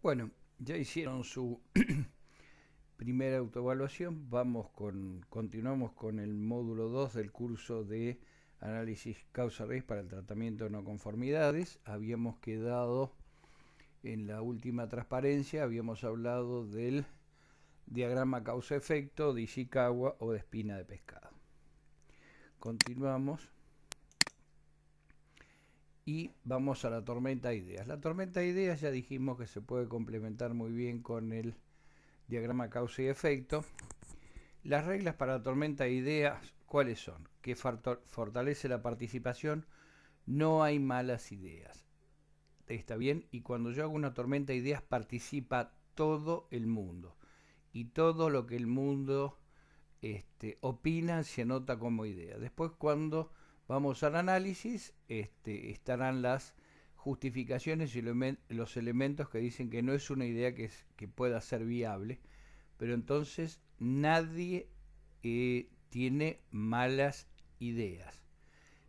Bueno, ya hicieron su primera autoevaluación. Continuamos con el módulo 2 del curso de análisis causa-raíz para el tratamiento de no conformidades. Habíamos quedado en la última transparencia, habíamos hablado del diagrama causa-efecto de Ishikawa o de espina de pescado. Continuamos y vamos a la tormenta de ideas. La tormenta de ideas ya dijimos que se puede complementar muy bien con el diagrama causa y efecto. Las reglas para la tormenta de ideas, ¿cuáles son? Que fortalece la participación, no hay malas ideas. ¿Está bien? Y cuando yo hago una tormenta de ideas participa todo el mundo. Y todo lo que el mundo opina se anota como idea. Después cuando vamos al análisis, estarán las justificaciones y los elementos que dicen que no es una idea que pueda ser viable, pero entonces nadie tiene malas ideas.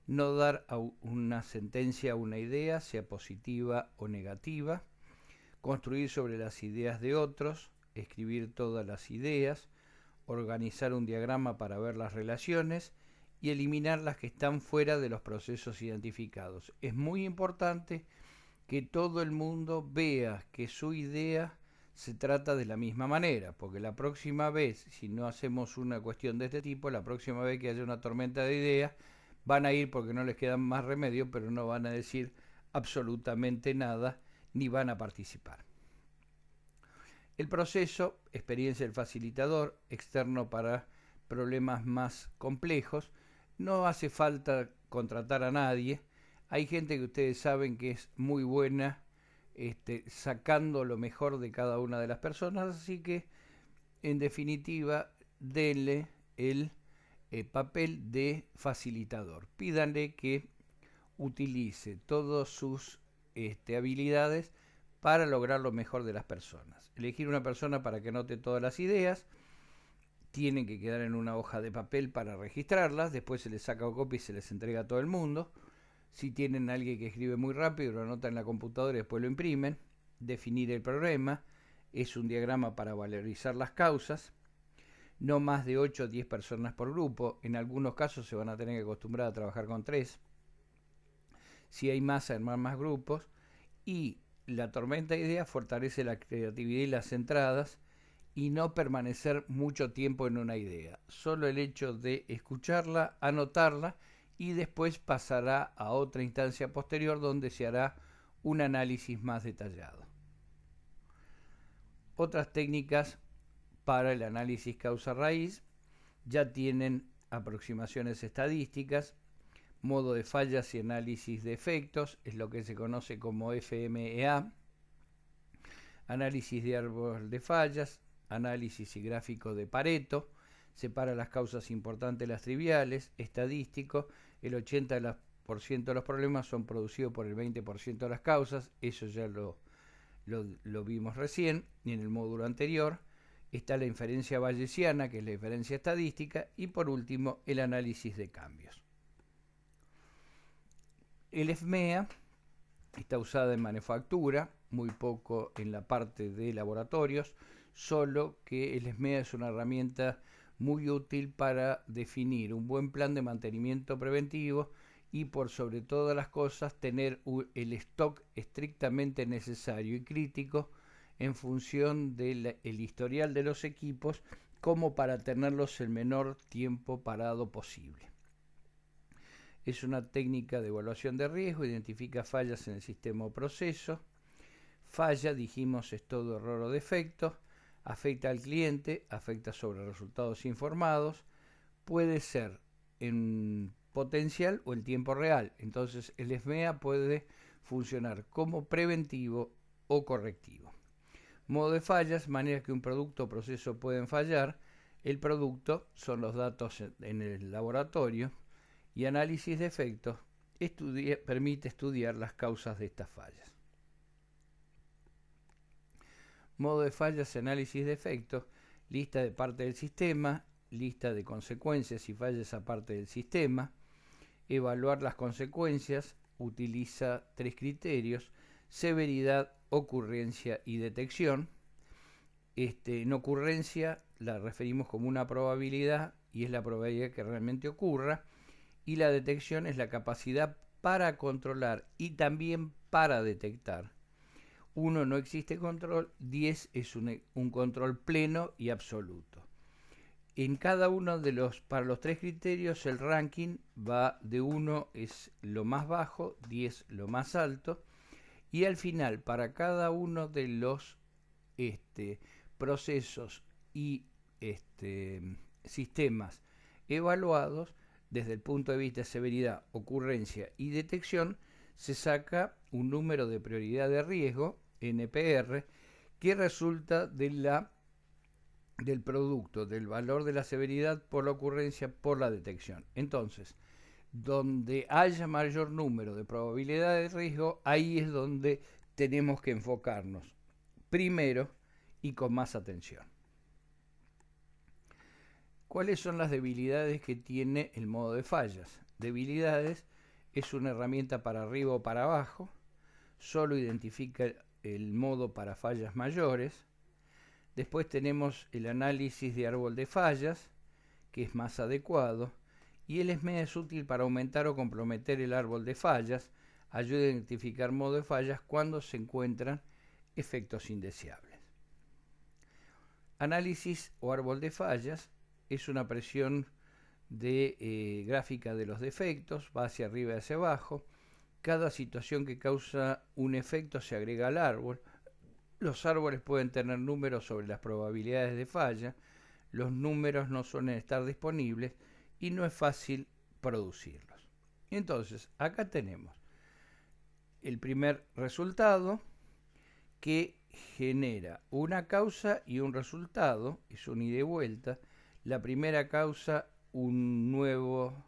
No dar a una sentencia a una idea, sea positiva o negativa. Construir sobre las ideas de otros, escribir todas las ideas, organizar un diagrama para ver las relaciones y eliminar las que están fuera de los procesos identificados. Es muy importante que todo el mundo vea que su idea se trata de la misma manera, porque la próxima vez, si no hacemos una cuestión de este tipo, la próxima vez que haya una tormenta de ideas, van a ir porque no les queda más remedio, pero no van a decir absolutamente nada, ni van a participar. El proceso, experiencia del facilitador, externo para problemas más complejos, no hace falta contratar a nadie. Hay gente que ustedes saben que es muy buena sacando lo mejor de cada una de las personas, así que en definitiva denle el papel de facilitador. Pídanle que utilice todas sus habilidades para lograr lo mejor de las personas. Elegir una persona para que anote todas las ideas. Tienen que quedar en una hoja de papel para registrarlas. Después se les saca copia y se les entrega a todo el mundo. Si tienen a alguien que escribe muy rápido, lo anotan en la computadora y después lo imprimen. Definir el problema. Es un diagrama para valorizar las causas. No más de 8 o 10 personas por grupo. En algunos casos se van a tener que acostumbrar a trabajar con 3. Si hay más, armar más grupos. Y la tormenta de ideas fortalece la creatividad y las entradas y no permanecer mucho tiempo en una idea. Solo el hecho de escucharla, anotarla y después pasará a otra instancia posterior donde se hará un análisis más detallado. Otras técnicas para el análisis causa-raíz ya tienen aproximaciones estadísticas, modo de fallas y análisis de efectos, es lo que se conoce como FMEA, análisis de árbol de fallas, análisis y gráfico de Pareto, separa las causas importantes de las triviales, estadístico, el 80% de los problemas son producidos por el 20% de las causas, eso ya lo vimos recién y en el módulo anterior. Está la inferencia bayesiana, que es la inferencia estadística, y por último el análisis de cambios. El FMEA está usada en manufactura, muy poco en la parte de laboratorios, solo que el FMEA es una herramienta muy útil para definir un buen plan de mantenimiento preventivo y por sobre todas las cosas tener el stock estrictamente necesario y crítico en función del historial de los equipos como para tenerlos el menor tiempo parado posible. Es una técnica de evaluación de riesgo, identifica fallas en el sistema o proceso. Falla, dijimos, es todo error o defecto. Afecta al cliente, afecta sobre resultados informados. Puede ser en potencial o en tiempo real. Entonces el FMEA puede funcionar como preventivo o correctivo. Modo de fallas, manera que un producto o proceso pueden fallar. El producto son los datos en el laboratorio y análisis de efectos permite estudiar las causas de estas fallas. Modo de fallas, análisis de efectos, lista de parte del sistema, lista de consecuencias y fallas aparte del sistema, evaluar las consecuencias, utiliza 3 criterios, severidad, ocurrencia y detección. En ocurrencia la referimos como una probabilidad y es la probabilidad que realmente ocurra, y la detección es la capacidad para controlar y también para detectar. 1 no existe control, 10 es un control pleno y absoluto. En cada uno de para los 3 criterios el ranking va de 1 es lo más bajo, 10 lo más alto, y al final para cada uno de los procesos y sistemas evaluados desde el punto de vista de severidad, ocurrencia y detección, se saca un número de prioridad de riesgo, NPR, que resulta del producto del valor de la severidad por la ocurrencia por la detección. Entonces, donde haya mayor número de probabilidad de riesgo, ahí es donde tenemos que enfocarnos primero y con más atención. ¿Cuáles son las debilidades que tiene el modo de fallas? Debilidades es una herramienta para arriba o para abajo, solo identifica el modo para fallas mayores. Después tenemos el análisis de árbol de fallas, que es más adecuado, y el SME es útil para aumentar o comprometer el árbol de fallas, ayuda a identificar modo de fallas cuando se encuentran efectos indeseables. Análisis o árbol de fallas es una presión de gráfica de los defectos, va hacia arriba y hacia abajo. Cada situación que causa un efecto se agrega al árbol. Los árboles pueden tener números sobre las probabilidades de falla, los números no suelen estar disponibles y no es fácil producirlos. Entonces, acá tenemos el primer resultado que genera una causa y un resultado, es un ida y vuelta. La primera causa, un nuevo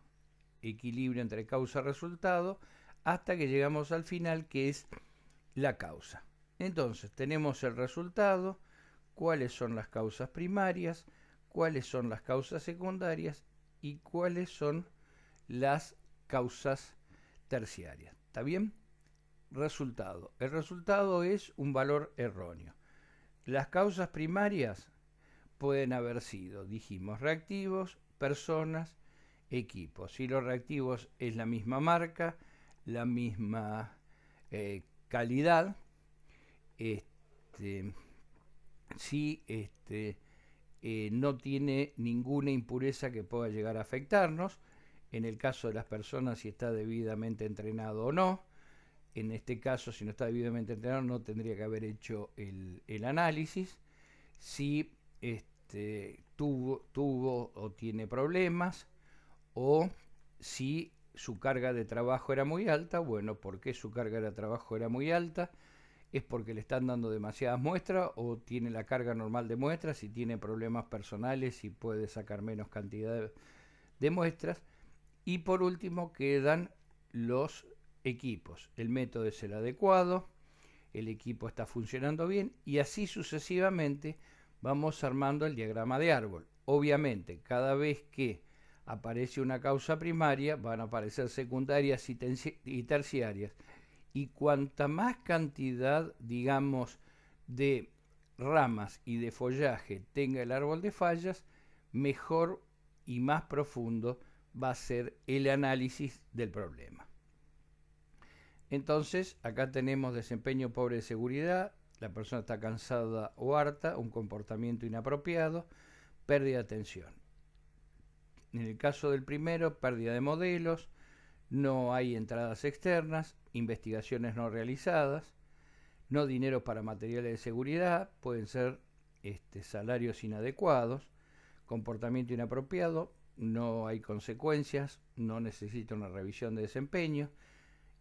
equilibrio entre causa y resultado, hasta que llegamos al final, que es la causa. Entonces, tenemos el resultado, cuáles son las causas primarias, cuáles son las causas secundarias y cuáles son las causas terciarias. ¿Está bien? Resultado. El resultado es un valor erróneo. Las causas primarias pueden haber sido, dijimos, reactivos, personas, equipos. Si los reactivos es la misma marca, la misma calidad, si no tiene ninguna impureza que pueda llegar a afectarnos, en el caso de las personas si está debidamente entrenado o no. En este caso, si no está debidamente entrenado, no tendría que haber hecho el análisis. Si tuvo o tiene problemas, o si su carga de trabajo era muy alta. Bueno, ¿por qué su carga de trabajo era muy alta? Es porque le están dando demasiadas muestras o tiene la carga normal de muestras, si tiene problemas personales y puede sacar menos cantidad de muestras. Y por último quedan los equipos. El método es el adecuado, el equipo está funcionando bien y así sucesivamente vamos armando el diagrama de árbol. Obviamente, cada vez que aparece una causa primaria van a aparecer secundarias y terciarias. Y cuanta más cantidad, digamos, de ramas y de follaje tenga el árbol de fallas, mejor y más profundo va a ser el análisis del problema. Entonces, acá tenemos desempeño pobre de seguridad, la persona está cansada o harta, un comportamiento inapropiado, pérdida de atención. En el caso del primero, pérdida de modelos, no hay entradas externas, investigaciones no realizadas, no dinero para materiales de seguridad, pueden ser salarios inadecuados, comportamiento inapropiado, no hay consecuencias, no necesita una revisión de desempeño,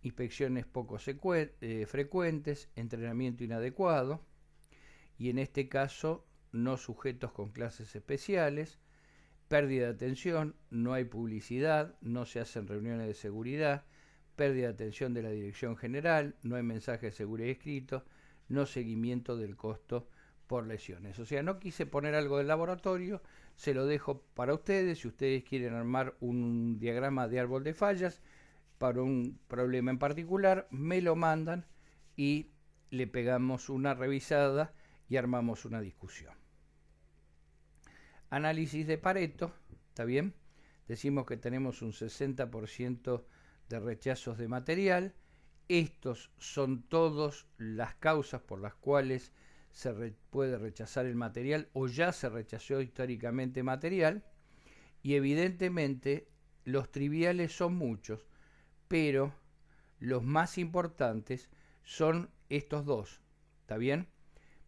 inspecciones poco frecuentes, entrenamiento inadecuado, y en este caso no sujetos con clases especiales, pérdida de atención, no hay publicidad, no se hacen reuniones de seguridad, pérdida de atención de la dirección general, no hay mensaje de seguridad escrito, no seguimiento del costo por lesiones. O sea, no quise poner algo del laboratorio, se lo dejo para ustedes. Si ustedes quieren armar un diagrama de árbol de fallas para un problema en particular, me lo mandan y le pegamos una revisada y armamos una discusión. Análisis de Pareto, ¿está bien? Decimos que tenemos un 60% de rechazos de material. Estos son todas las causas por las cuales puede rechazar el material o ya se rechazó históricamente material. Y evidentemente los triviales son muchos, pero los más importantes son estos dos, ¿está bien?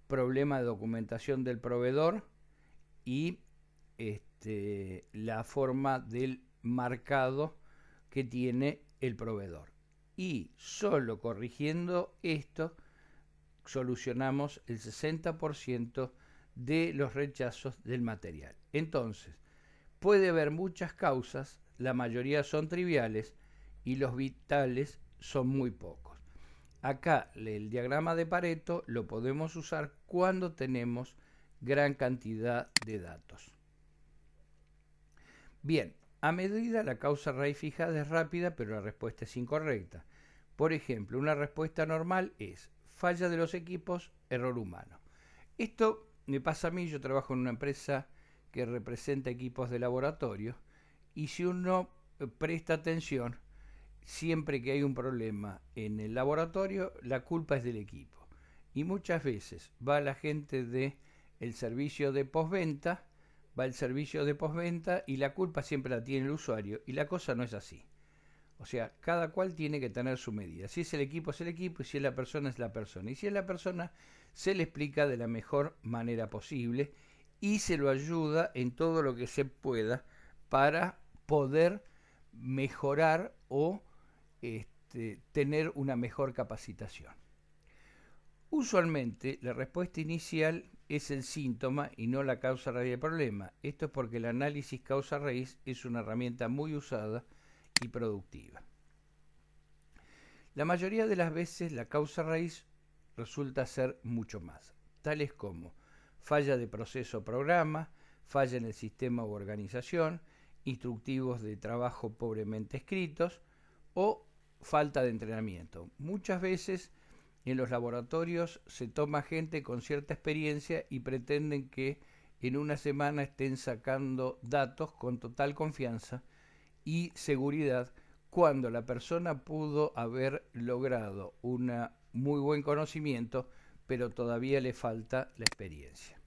Problema de documentación del proveedor y la forma del marcado que tiene el proveedor. Y solo corrigiendo esto solucionamos el 60% de los rechazos del material. Entonces, puede haber muchas causas, la mayoría son triviales y los vitales son muy pocos. Acá el diagrama de Pareto lo podemos usar cuando tenemos gran cantidad de datos. Bien, a medida la causa raíz fijada es rápida, pero la respuesta es incorrecta. Por ejemplo, una respuesta normal es falla de los equipos, error humano. Esto me pasa a mí, yo trabajo en una empresa que representa equipos de laboratorio y si uno presta atención, siempre que hay un problema en el laboratorio, la culpa es del equipo. Y muchas veces va la gente del servicio de postventa, va el servicio de postventa y la culpa siempre la tiene el usuario y la cosa no es así. O sea, cada cual tiene que tener su medida. Si es el equipo y si es la persona es la persona. Y si es la persona se le explica de la mejor manera posible y se lo ayuda en todo lo que se pueda para poder mejorar o tener una mejor capacitación. Usualmente la respuesta inicial es el síntoma y no la causa raíz del problema. Esto es porque el análisis causa-raíz es una herramienta muy usada y productiva. La mayoría de las veces la causa-raíz resulta ser mucho más, tales como falla de proceso o programa, falla en el sistema u organización, instructivos de trabajo pobremente escritos o falta de entrenamiento. Muchas veces en los laboratorios se toma gente con cierta experiencia y pretenden que en una semana estén sacando datos con total confianza y seguridad cuando la persona pudo haber logrado un muy buen conocimiento, pero todavía le falta la experiencia.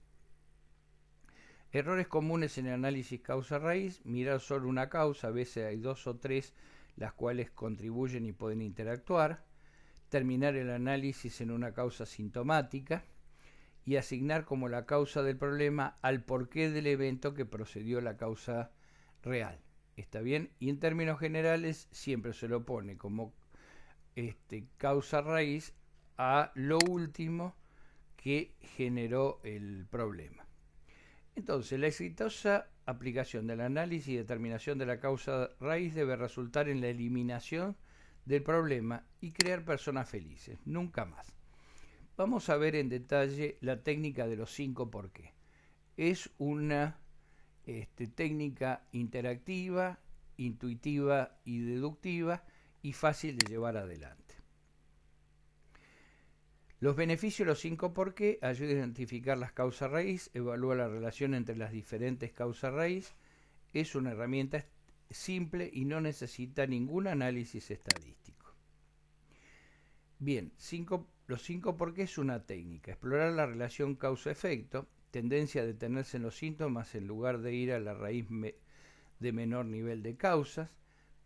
Errores comunes en el análisis causa-raíz: mirar solo una causa, a veces hay dos o tres las cuales contribuyen y pueden interactuar, terminar el análisis en una causa sintomática y asignar como la causa del problema al porqué del evento que procedió la causa real. ¿Está bien? Y en términos generales siempre se lo pone como causa raíz a lo último que generó el problema. Entonces, la exitosa aplicación del análisis y determinación de la causa raíz debe resultar en la eliminación del problema y crear personas felices, nunca más. Vamos a ver en detalle la técnica de los 5 por qué. Es una técnica interactiva, intuitiva y deductiva y fácil de llevar adelante. Los beneficios de los 5 por qué ayudan a identificar las causas raíz, evalúa la relación entre las diferentes causas raíz, es una herramienta simple y no necesita ningún análisis estadístico. Bien, los 5 por qué es una técnica: explorar la relación causa-efecto, tendencia a detenerse en los síntomas en lugar de ir a la raíz de menor nivel de causas,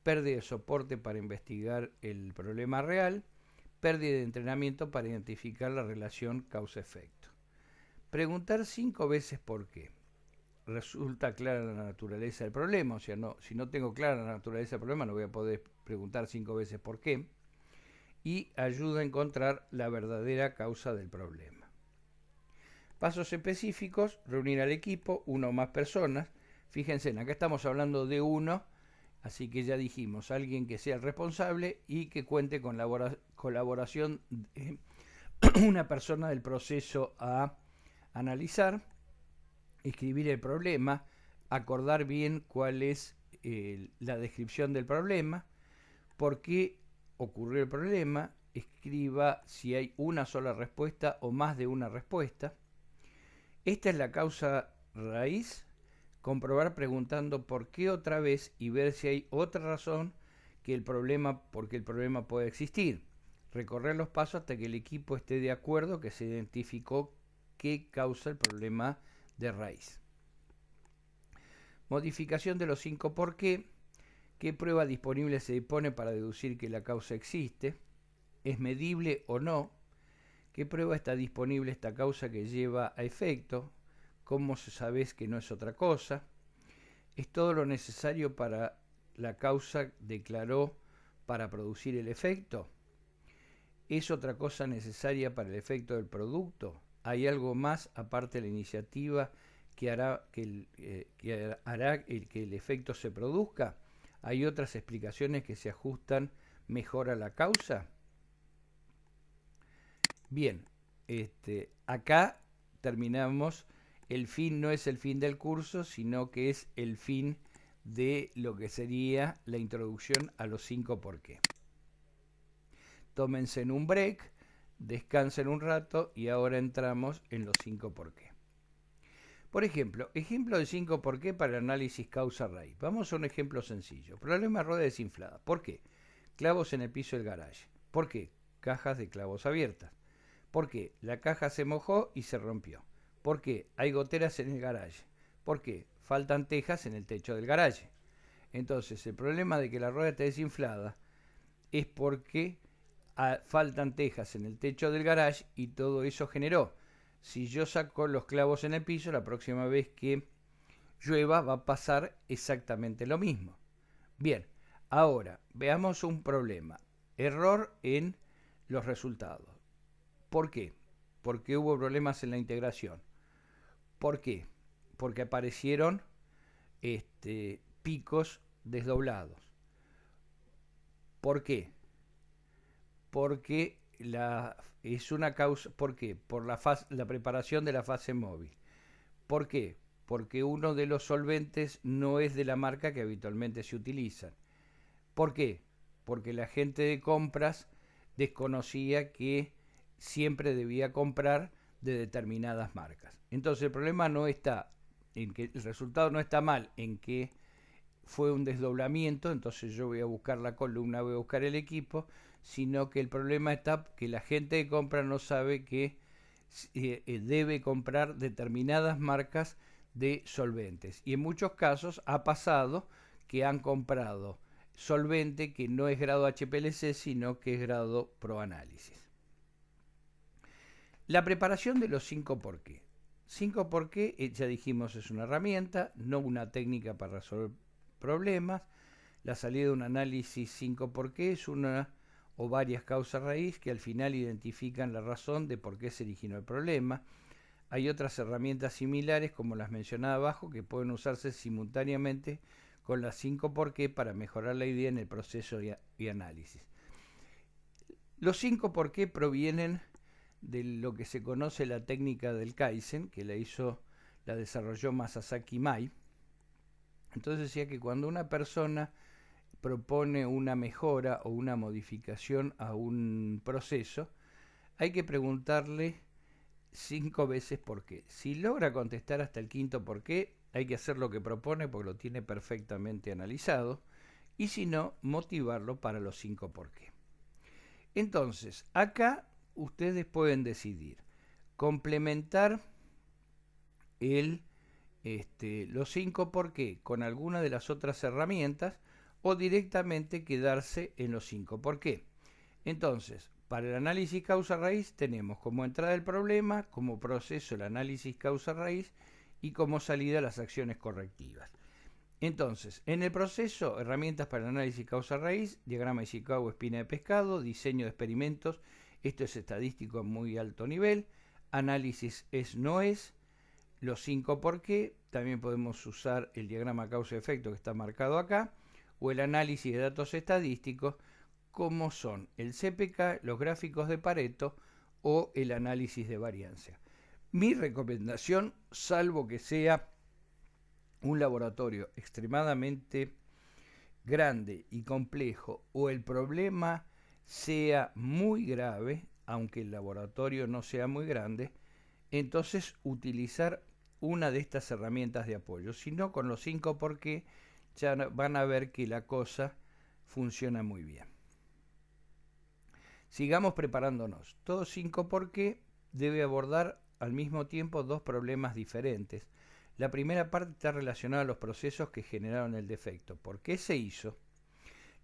pérdida de soporte para investigar el problema real, pérdida de entrenamiento para identificar la relación causa-efecto. Preguntar 5 veces por qué. Resulta clara la naturaleza del problema, o sea, si no tengo clara la naturaleza del problema no voy a poder preguntar 5 veces por qué, y ayuda a encontrar la verdadera causa del problema. Pasos específicos: reunir al equipo, 1 o más personas. Fíjense, acá estamos hablando de 1, así que ya dijimos, alguien que sea el responsable y que cuente con la colaboración de una persona del proceso a analizar, escribir el problema, acordar bien cuál es la descripción del problema, por qué ocurrió el problema, escriba si hay una sola respuesta o más de una respuesta. Esta es la causa raíz. Comprobar preguntando por qué otra vez y ver si hay otra razón que el problema, porque el problema puede existir. Recorrer los pasos hasta que el equipo esté de acuerdo que se identificó qué causa el problema de raíz. Modificación de los 5 por qué. ¿Qué prueba disponible se dispone para deducir que la causa existe? ¿Es medible o no? ¿Qué prueba está disponible esta causa que lleva a efecto? ¿Cómo sabes que no es otra cosa? ¿Es todo lo necesario para la causa declaró para producir el efecto? ¿Es otra cosa necesaria para el efecto del producto? ¿Hay algo más aparte de la iniciativa que hará que el efecto se produzca? ¿Hay otras explicaciones que se ajustan mejor a la causa? Bien, acá terminamos. El fin no es el fin del curso, sino que es el fin de lo que sería la introducción a los 5 por qué. Tómense un break, descansen un rato y ahora entramos en los 5 por qué. Por ejemplo, ejemplo de 5 por qué para el análisis causa-raíz. Vamos a un ejemplo sencillo. Problema de rueda desinflada. ¿Por qué? Clavos en el piso del garage. ¿Por qué? Cajas de clavos abiertas. ¿Por qué? La caja se mojó y se rompió. ¿Por qué? Hay goteras en el garaje. ¿Por qué? Faltan tejas en el techo del garaje. Entonces, el problema de que la rueda esté desinflada es porque faltan tejas en el techo del garage y todo eso generó. Si yo saco los clavos en el piso, la próxima vez que llueva va a pasar exactamente lo mismo. Bien, ahora veamos un problema. Error en los resultados. ¿Por qué? Porque hubo problemas en la integración. ¿Por qué? Porque aparecieron picos desdoblados. ¿Por qué? Porque es una causa. ¿Por qué? Por la preparación de la fase móvil. ¿Por qué? Porque uno de los solventes no es de la marca que habitualmente se utilizan. ¿Por qué? Porque la gente de compras desconocía que siempre debía comprar de determinadas marcas. Entonces el problema no está en que el resultado no está mal, en que fue un desdoblamiento, entonces yo voy a buscar la columna, voy a buscar el equipo, sino que el problema está que la gente de compra no sabe que debe comprar determinadas marcas de solventes. Y en muchos casos ha pasado que han comprado solvente que no es grado HPLC, sino que es grado ProAnálisis. La preparación de los 5 por qué. 5 por qué, ya dijimos, es una herramienta, no una técnica para resolver problemas. La salida de un análisis 5 por qué es una o varias causas raíz que al final identifican la razón de por qué se originó el problema. Hay otras herramientas similares, como las mencionadas abajo, que pueden usarse simultáneamente con las 5 por qué para mejorar la idea en el proceso y análisis. Los 5 por qué provienen de lo que se conoce la técnica del Kaizen, que la desarrolló Masasaki Mai. Entonces decía que cuando una persona propone una mejora o una modificación a un proceso, hay que preguntarle 5 veces por qué. Si logra contestar hasta el quinto por qué, hay que hacer lo que propone porque lo tiene perfectamente analizado, y si no, motivarlo para los 5 por qué. Entonces, acá ustedes pueden decidir complementar los 5 por qué con alguna de las otras herramientas o directamente quedarse en los 5 por qué. Entonces, para el análisis causa-raíz tenemos como entrada el problema, como proceso el análisis causa-raíz y como salida las acciones correctivas. Entonces, en el proceso, herramientas para el análisis causa-raíz, diagrama de Ishikawa, espina de pescado, diseño de experimentos, esto es estadístico a muy alto nivel, análisis es-no es, los 5 por qué, también podemos usar el diagrama causa-efecto que está marcado acá, o el análisis de datos estadísticos, como son el CPK, los gráficos de Pareto o el análisis de varianza. Mi recomendación, salvo que sea un laboratorio extremadamente grande y complejo o el problema sea muy grave, aunque el laboratorio no sea muy grande, entonces utilizar una de estas herramientas de apoyo. Si no, con los 5 por qué ya van a ver que la cosa funciona muy bien. Sigamos preparándonos. Todo 5 por qué debe abordar al mismo tiempo dos problemas diferentes. La primera parte está relacionada a los procesos que generaron el defecto. ¿Por qué se hizo?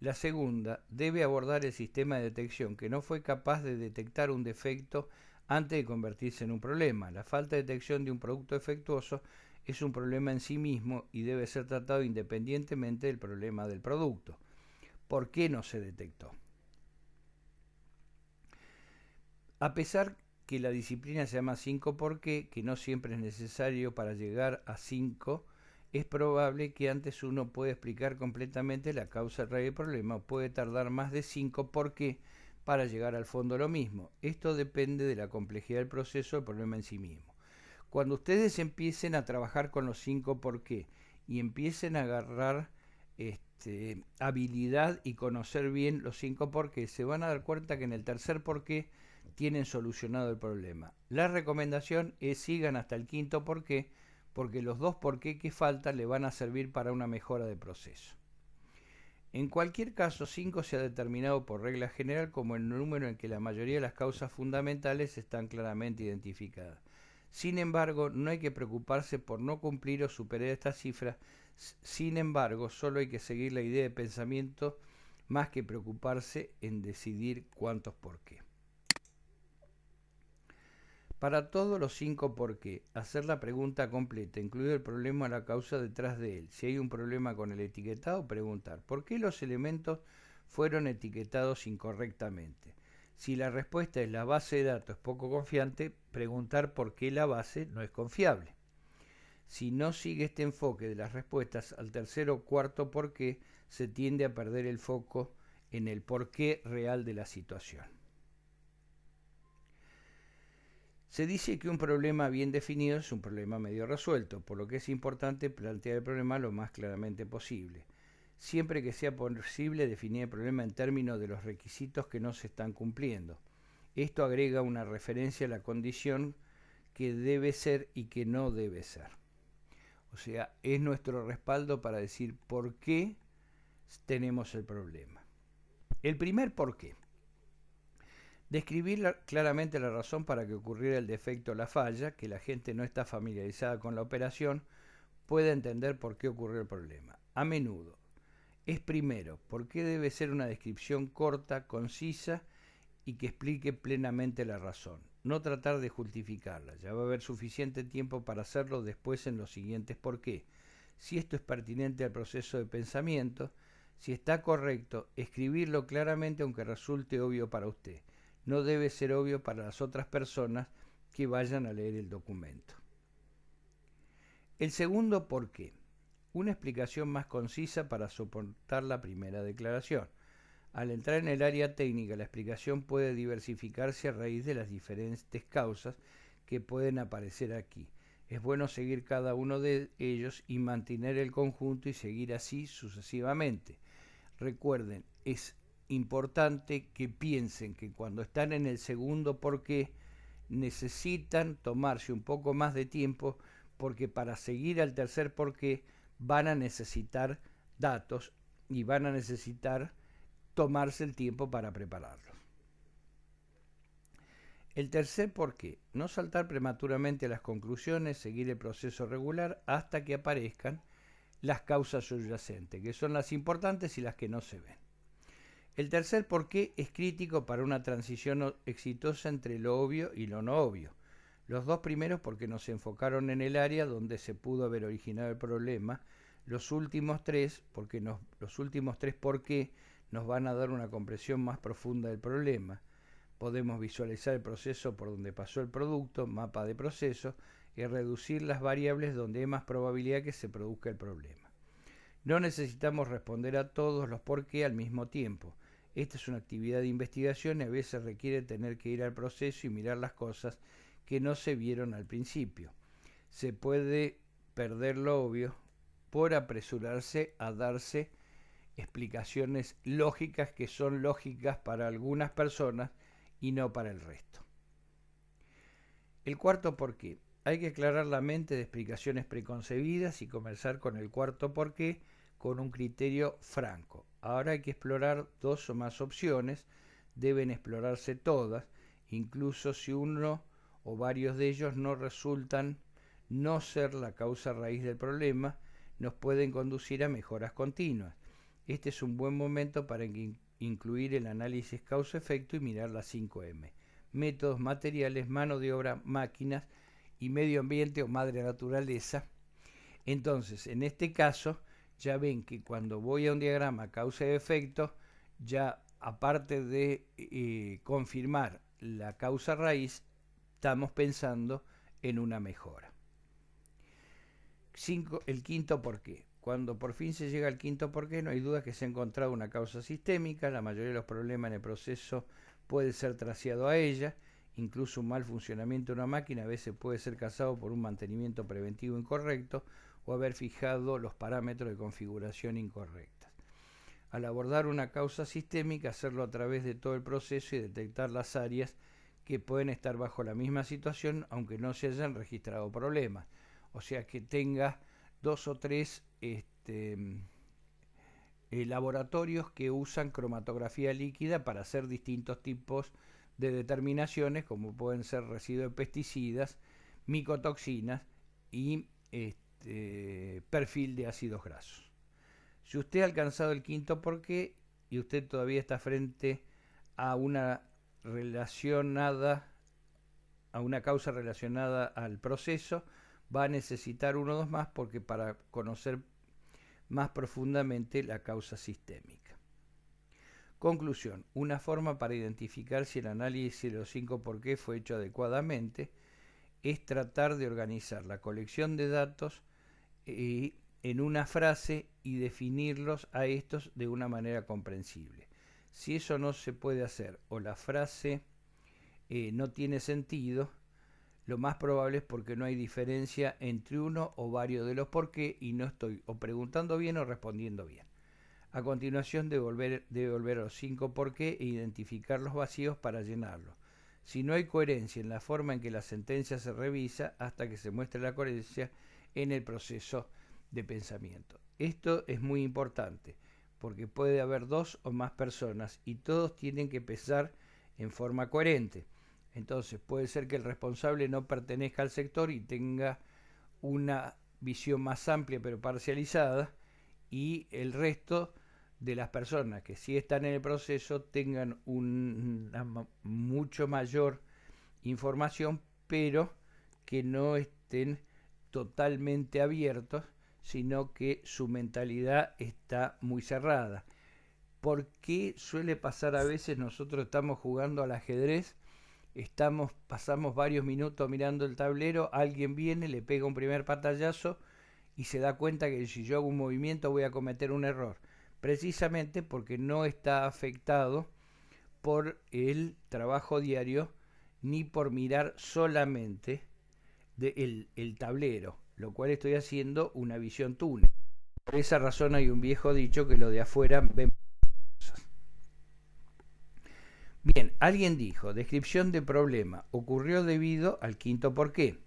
La segunda debe abordar el sistema de detección que no fue capaz de detectar un defecto antes de convertirse en un problema. La falta de detección de un producto defectuoso es un problema en sí mismo y debe ser tratado independientemente del problema del producto. ¿Por qué no se detectó? A pesar que la disciplina se llama 5 por qué, que no siempre es necesario para llegar a 5, es probable que antes uno pueda explicar completamente la causa raíz del problema o puede tardar más de 5 por qué para llegar al fondo de lo mismo. Esto depende de la complejidad del proceso del problema en sí mismo. Cuando ustedes empiecen a trabajar con los 5 por qué y empiecen a agarrar habilidad y conocer bien los 5 por qué, se van a dar cuenta que en el tercer por qué tienen solucionado el problema. La recomendación es sigan hasta el quinto por qué, porque los dos por qué que faltan le van a servir para una mejora de proceso. En cualquier caso, 5 se ha determinado por regla general como el número en que la mayoría de las causas fundamentales están claramente identificadas. Sin embargo, no hay que preocuparse por no cumplir o superar esta cifra. Sin embargo, solo hay que seguir la idea de pensamiento más que preocuparse en decidir cuántos por qué. Para todos los 5 por qué, hacer la pregunta completa, incluido el problema o la causa detrás de él. Si hay un problema con el etiquetado, preguntar ¿por qué los elementos fueron etiquetados incorrectamente? Si la respuesta es la base de datos es poco confiante, preguntar por qué la base no es confiable. Si no sigue este enfoque de las respuestas al tercer o cuarto por qué, se tiende a perder el foco en el porqué real de la situación. Se dice que un problema bien definido es un problema medio resuelto, por lo que es importante plantear el problema lo más claramente posible. Siempre que sea posible definir el problema en términos de los requisitos que no se están cumpliendo. Esto agrega una referencia a la condición que debe ser y que no debe ser. O sea, es nuestro respaldo para decir por qué tenemos el problema. El primer por qué. Describir claramente la razón para que ocurriera el defecto o la falla, que la gente no está familiarizada con la operación, pueda entender por qué ocurrió el problema. A menudo es primero, por qué debe ser una descripción corta, concisa y que explique plenamente la razón. No tratar de justificarla, ya va a haber suficiente tiempo para hacerlo después en los siguientes por qué. Si esto es pertinente al proceso de pensamiento, si está correcto, escribirlo claramente aunque resulte obvio para usted. No debe ser obvio para las otras personas que vayan a leer el documento. El segundo por qué. Una explicación más concisa para soportar la primera declaración. Al entrar en el área técnica, la explicación puede diversificarse a raíz de las diferentes causas que pueden aparecer aquí. Es bueno seguir cada uno de ellos y mantener el conjunto y seguir así sucesivamente. Recuerden, es importante que piensen que cuando están en el segundo por qué necesitan tomarse un poco más de tiempo porque para seguir al tercer por qué van a necesitar datos y van a necesitar tomarse el tiempo para prepararlos. El tercer por qué, no saltar prematuramente a las conclusiones, seguir el proceso regular hasta que aparezcan las causas subyacentes, que son las importantes y las que no se ven. El tercer por qué es crítico para una transición exitosa entre lo obvio y lo no obvio. Los dos primeros porque nos enfocaron en el área donde se pudo haber originado el problema. Los últimos tres porque los últimos tres por qué nos van a dar una comprensión más profunda del problema. Podemos visualizar el proceso por donde pasó el producto, mapa de proceso, y reducir las variables donde hay más probabilidad que se produzca el problema. No necesitamos responder a todos los por qué al mismo tiempo. Esta es una actividad de investigación y a veces requiere tener que ir al proceso y mirar las cosas que no se vieron al principio. Se puede perder lo obvio por apresurarse a darse explicaciones lógicas que son lógicas para algunas personas y no para el resto. El cuarto por qué. Hay que aclarar la mente de explicaciones preconcebidas y comenzar con el cuarto por qué con un criterio franco. Ahora hay que explorar dos o más opciones, deben explorarse todas, incluso si uno o varios de ellos no resultan no ser la causa raíz del problema, nos pueden conducir a mejoras continuas. Este es un buen momento para incluir el análisis causa-efecto y mirar las 5M. Métodos, materiales, mano de obra, máquinas y medio ambiente o madre naturaleza. Entonces, en este caso, ya ven que cuando voy a un diagrama causa y efecto, ya aparte de confirmar la causa raíz, estamos pensando en una mejora. El quinto por qué. Cuando por fin se llega al quinto por qué, no hay duda que se ha encontrado una causa sistémica. La mayoría de los problemas en el proceso puede ser traseado a ella. Incluso un mal funcionamiento de una máquina a veces puede ser causado por un mantenimiento preventivo incorrecto o haber fijado los parámetros de configuración incorrectas. Al abordar una causa sistémica, hacerlo a través de todo el proceso y detectar las áreas que pueden estar bajo la misma situación aunque no se hayan registrado problemas. O sea que tenga 2 o 3 laboratorios que usan cromatografía líquida para hacer distintos tipos de determinaciones, como pueden ser residuos de pesticidas, micotoxinas y perfil de ácidos grasos. Si usted ha alcanzado el quinto por qué y usted todavía está frente a una causa relacionada al proceso, va a necesitar uno o dos más porque para conocer más profundamente la causa sistémica. Conclusión. Una forma para identificar si el análisis de los 5 por qué fue hecho adecuadamente es tratar de organizar la colección de datos en una frase y definirlos a estos de una manera comprensible. Si eso no se puede hacer o la frase no tiene sentido, lo más probable es porque no hay diferencia entre uno o varios de los por qué y no estoy o preguntando bien o respondiendo bien. A continuación debe volver a los 5 por qué e identificar los vacíos para llenarlos. Si no hay coherencia en la forma en que la sentencia se revisa hasta que se muestre la coherencia en el proceso de pensamiento. Esto es muy importante porque puede haber 2 o más personas y todos tienen que pensar en forma coherente. Entonces puede ser que el responsable no pertenezca al sector y tenga una visión más amplia pero parcializada y el resto de las personas que sí están en el proceso tengan una mucho mayor información pero que no estén totalmente abiertos, sino que su mentalidad está muy cerrada. ¿Por qué suele pasar a veces? Nosotros estamos jugando al ajedrez, pasamos varios minutos mirando el tablero, alguien viene, le pega un primer patallazo y se da cuenta que si yo hago un movimiento voy a cometer un error, precisamente porque no está afectado por el trabajo diario ni por mirar solamente el tablero, lo cual estoy haciendo una visión túnel. Por esa razón hay un viejo dicho que lo de afuera ven cosas. Bien, alguien dijo, descripción de problema, ocurrió debido al quinto por qué.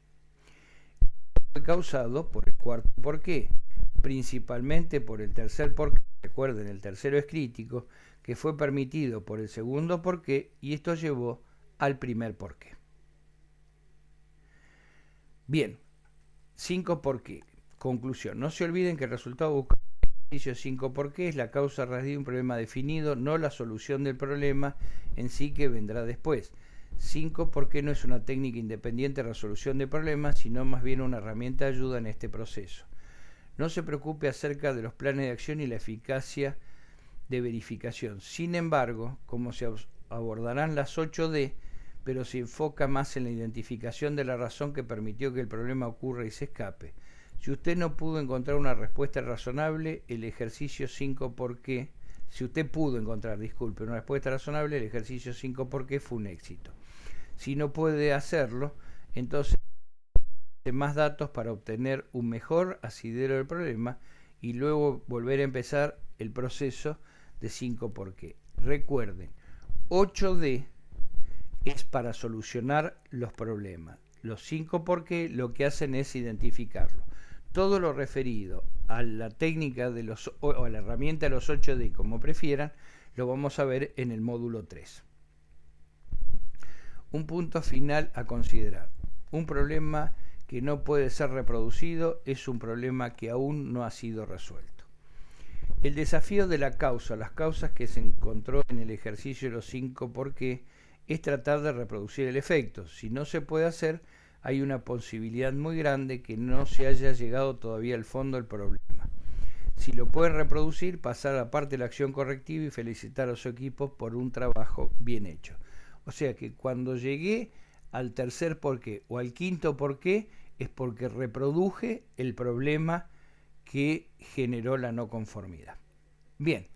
Fue causado por el cuarto por qué, principalmente por el tercer por qué. Recuerden, el tercero es crítico, que fue permitido por el segundo por qué y esto llevó al primer por qué. Bien, 5 por qué. Conclusión. No se olviden que el resultado buscado en el ejercicio 5 por qué es la causa raíz de un problema definido, no la solución del problema en sí que vendrá después. 5 por qué no es una técnica independiente de resolución de problemas, sino más bien una herramienta de ayuda en este proceso. No se preocupe acerca de los planes de acción y la eficacia de verificación. Sin embargo, como se abordarán las 8D, pero se enfoca más en la identificación de la razón que permitió que el problema ocurra y se escape. Si usted no pudo encontrar una respuesta razonable, el ejercicio 5 por qué, si usted pudo encontrar, una respuesta razonable, el ejercicio 5 por qué fue un éxito. Si no puede hacerlo, entonces más datos para obtener un mejor asidero del problema y luego volver a empezar el proceso de 5 por qué. Recuerden, 8D es para solucionar los problemas. Los 5 por qué lo que hacen es identificarlo. Todo lo referido a la técnica de los, o a la herramienta de los 8D, como prefieran, lo vamos a ver en el módulo 3. Un punto final a considerar. Un problema que no puede ser reproducido es un problema que aún no ha sido resuelto. El desafío de la causa, las causas que se encontró en el ejercicio de los 5 por qué, es tratar de reproducir el efecto. Si no se puede hacer, hay una posibilidad muy grande que no se haya llegado todavía al fondo del problema. Si lo pueden reproducir, pasar a la parte de la acción correctiva y felicitar a su equipo por un trabajo bien hecho. O sea que cuando llegué al tercer por qué o al quinto por qué, es porque reproduje el problema que generó la no conformidad. Bien,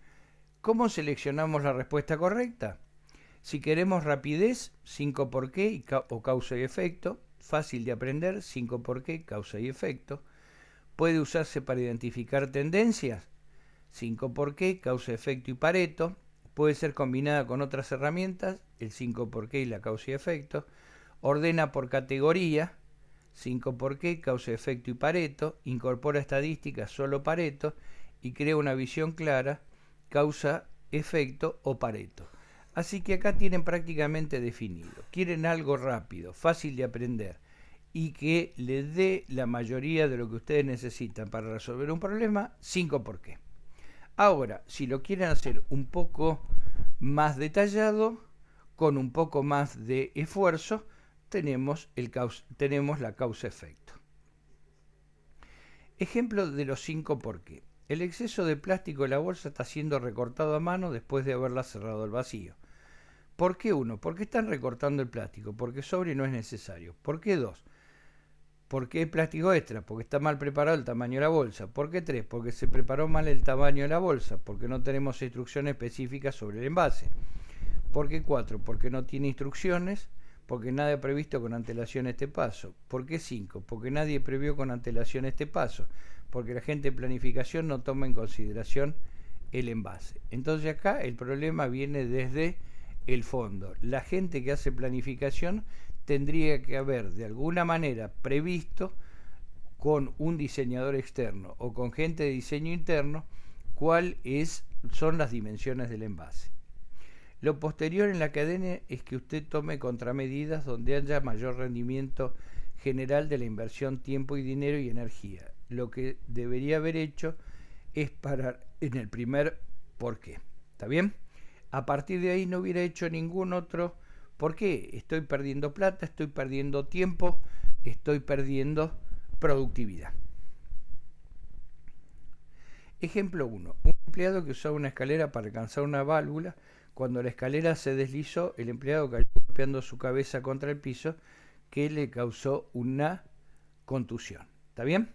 ¿cómo seleccionamos la respuesta correcta? Si queremos rapidez, 5 por qué o causa y efecto. Fácil de aprender, 5 por qué, causa y efecto. Puede usarse para identificar tendencias, 5 por qué, causa, efecto y Pareto. Puede ser combinada con otras herramientas, el 5 por qué y la causa y efecto. Ordena por categoría, 5 por qué, causa, efecto y Pareto. Incorpora estadísticas, solo Pareto. Y crea una visión clara, causa, efecto o Pareto. Así que acá tienen prácticamente definido. Quieren algo rápido, fácil de aprender y que les dé la mayoría de lo que ustedes necesitan para resolver un problema, 5 por qué. Ahora, si lo quieren hacer un poco más detallado, con un poco más de esfuerzo, tenemos la causa-efecto. Ejemplo de los 5 por qué. El exceso de plástico de la bolsa está siendo recortado a mano después de haberla cerrado al vacío. ¿Por qué 1? ¿Por qué están recortando el plástico? Porque sobre no es necesario. ¿Por qué 2? ¿Por qué plástico extra? Porque está mal preparado el tamaño de la bolsa. ¿Por qué 3? Porque se preparó mal el tamaño de la bolsa, porque no tenemos instrucciones específicas sobre el envase. ¿Por qué 4? Porque no tiene instrucciones, porque nadie ha previsto con antelación este paso. ¿Por qué 5? Porque nadie previó con antelación este paso, porque la gente de planificación no toma en consideración el envase. Entonces acá el problema viene desde el fondo. La gente que hace planificación tendría que haber de alguna manera previsto con un diseñador externo o con gente de diseño interno cuáles son las dimensiones del envase. Lo posterior en la cadena es que usted tome contramedidas donde haya mayor rendimiento general de la inversión tiempo y dinero y energía. Lo que debería haber hecho es parar en el primer por qué. ¿Está bien? A partir de ahí no hubiera hecho ningún otro por qué. Estoy perdiendo plata, estoy perdiendo tiempo, estoy perdiendo productividad. Ejemplo 1. Un empleado que usaba una escalera para alcanzar una válvula. Cuando la escalera se deslizó, el empleado cayó golpeando su cabeza contra el piso, que le causó una contusión. ¿Está bien?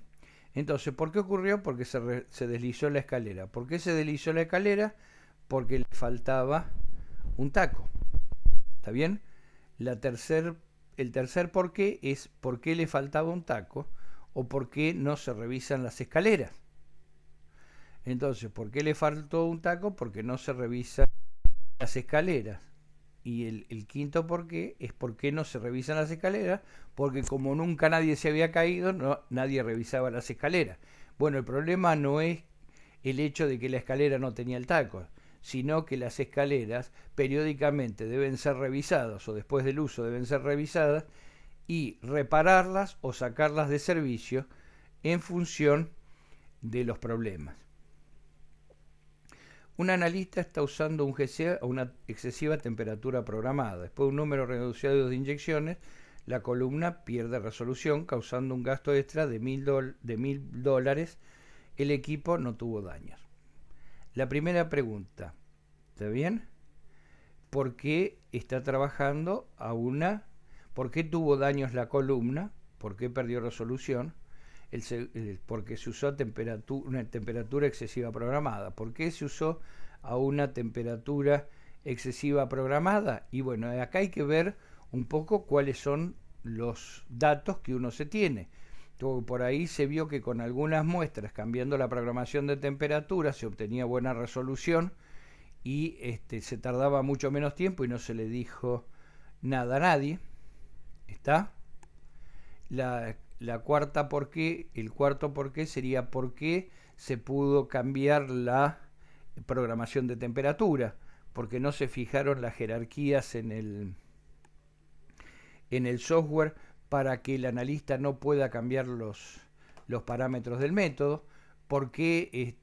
Entonces, ¿por qué ocurrió? Porque se deslizó la escalera. ¿Por qué se deslizó la escalera? Porque le faltaba un taco. ¿Está bien? El tercer por qué es por qué le faltaba un taco o por qué no se revisan las escaleras. Entonces, ¿por qué le faltó un taco? Porque no se revisan las escaleras. Y el quinto por qué es por qué no se revisan las escaleras, porque como nunca nadie se había caído, nadie revisaba las escaleras. Bueno, el problema no es el hecho de que la escalera no tenía el taco, sino que las escaleras periódicamente deben ser revisadas o después del uso deben ser revisadas y repararlas o sacarlas de servicio en función de los problemas. Un analista está usando un GC a una excesiva temperatura programada. Después de un número reducido de inyecciones, la columna pierde resolución, causando un gasto extra de $1.000. El equipo no tuvo daños. La primera pregunta, ¿está bien? ¿Por qué está trabajando ¿Por qué tuvo daños la columna? ¿Por qué perdió resolución? Porque se usó una temperatura excesiva programada. ¿Por qué se usó a una temperatura excesiva programada? Y bueno, acá hay que ver un poco cuáles son los datos que uno se tiene. Por ahí se vio que con algunas muestras, cambiando la programación de temperatura, se obtenía buena resolución y se tardaba mucho menos tiempo y no se le dijo nada a nadie. ¿Está? La cuarta por qué, el cuarto por qué sería por qué se pudo cambiar la programación de temperatura, porque no se fijaron las jerarquías en el software para que el analista no pueda cambiar los parámetros del método, porque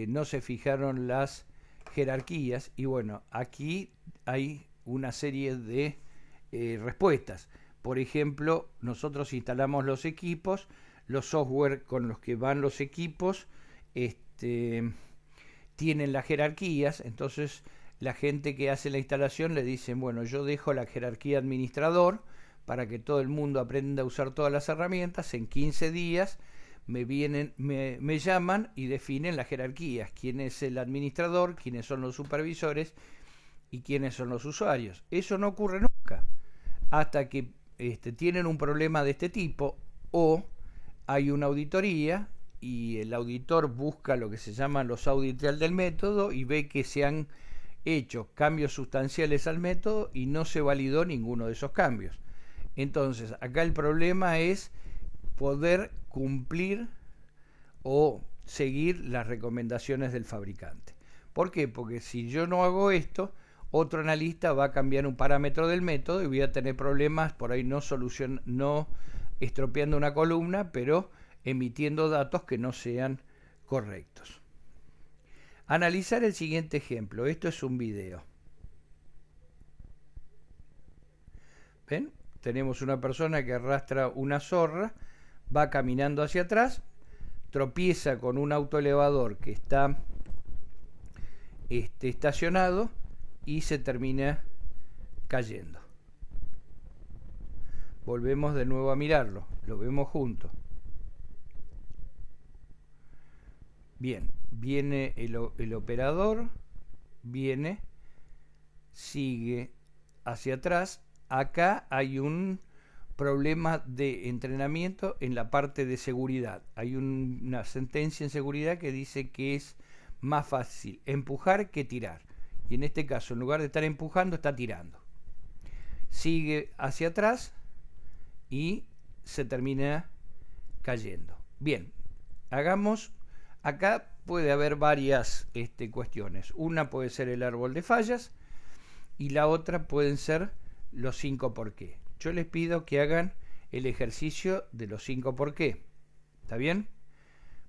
no se fijaron las jerarquías. Y bueno, aquí hay una serie de respuestas. Por ejemplo, nosotros instalamos los equipos, los software con los que van los equipos tienen las jerarquías, entonces la gente que hace la instalación le dicen, bueno, yo dejo la jerarquía administrador para que todo el mundo aprenda a usar todas las herramientas. En 15 días me llaman y definen las jerarquías, quién es el administrador, quiénes son los supervisores y quiénes son los usuarios. Eso no ocurre nunca hasta que tienen un problema de este tipo, o hay una auditoría y el auditor busca lo que se llaman los audit trail del método y ve que se han hecho cambios sustanciales al método y no se validó ninguno de esos cambios. Entonces, acá el problema es poder cumplir o seguir las recomendaciones del fabricante. ¿Por qué? Porque si yo no hago esto, otro analista va a cambiar un parámetro del método y voy a tener problemas, por ahí no estropeando una columna, pero emitiendo datos que no sean correctos. Analizar el siguiente ejemplo. Esto es un video. ¿Ven? Tenemos una persona que arrastra una zorra, va caminando hacia atrás, tropieza con un autoelevador que está estacionado y se termina cayendo. Volvemos de nuevo a mirarlo, lo vemos juntos. Bien, viene el operador, sigue hacia atrás. Acá hay un problema de entrenamiento en la parte de seguridad. Hay una sentencia en seguridad que dice que es más fácil empujar que tirar. Y en este caso, en lugar de estar empujando, está tirando. Sigue hacia atrás y se termina cayendo. Bien, hagamos... Acá puede haber varias cuestiones. Una puede ser el árbol de fallas y la otra pueden ser los 5 por qué. Yo les pido que hagan el ejercicio de los 5 por qué. ¿Está bien?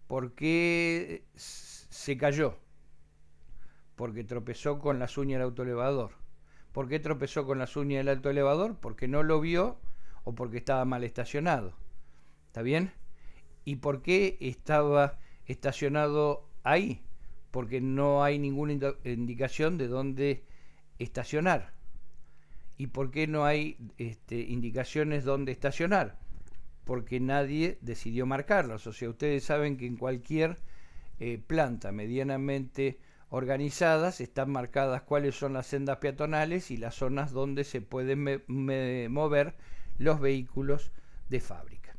¿Por qué se cayó? Porque tropezó con las uñas del autoelevador. ¿Por qué tropezó con las uñas del autoelevador? Porque no lo vio o porque estaba mal estacionado. ¿Está bien? ¿Y por qué estaba estacionado ahí? Porque no hay ninguna indicación de dónde estacionar. ¿Y por qué no hay indicaciones dónde estacionar? Porque nadie decidió marcarlas. O sea, ustedes saben que en cualquier planta medianamente organizadas están marcadas cuáles son las sendas peatonales y las zonas donde se pueden mover los vehículos de fábrica.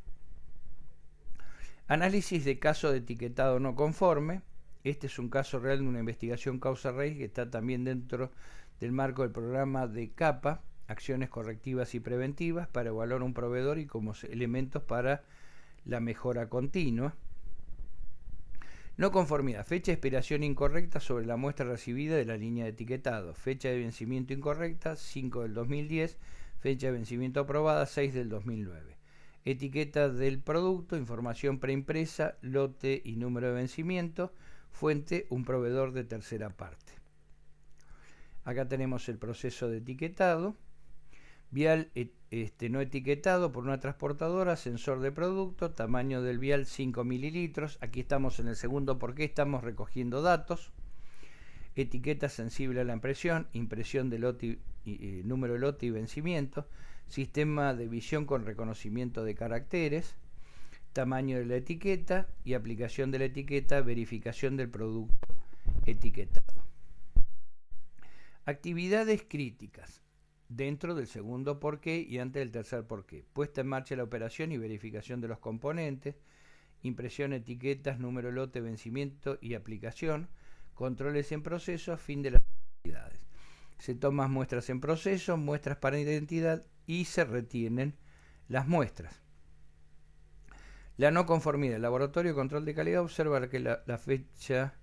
Análisis de caso de etiquetado no conforme. Este es un caso real de una investigación causa-raíz que está también dentro del marco del programa de CAPA, acciones correctivas y preventivas para evaluar un proveedor y como elementos para la mejora continua. No conformidad. Fecha de expiración incorrecta sobre la muestra recibida de la línea de etiquetado. Fecha de vencimiento incorrecta, 5 del 2010. Fecha de vencimiento aprobada, 6 del 2009. Etiqueta del producto, información preimpresa, lote y número de vencimiento. Fuente, un proveedor de tercera parte. Acá tenemos el proceso de etiquetado. Vial no etiquetado por una transportadora, sensor de producto, tamaño del vial 5 mililitros. Aquí estamos en el segundo porque estamos recogiendo datos. Etiqueta sensible a la impresión de lote número de lote y vencimiento. Sistema de visión con reconocimiento de caracteres. Tamaño de la etiqueta y aplicación de la etiqueta, verificación del producto etiquetado. Actividades críticas. dentro del segundo porqué y antes del tercer porqué. Puesta en marcha la operación y verificación de los componentes, impresión, etiquetas, número lote, vencimiento y aplicación, controles en proceso, fin de las actividades. Se toman muestras en proceso, muestras para identidad y se retienen las muestras. La no conformidad. El laboratorio de control de calidad observa que la fecha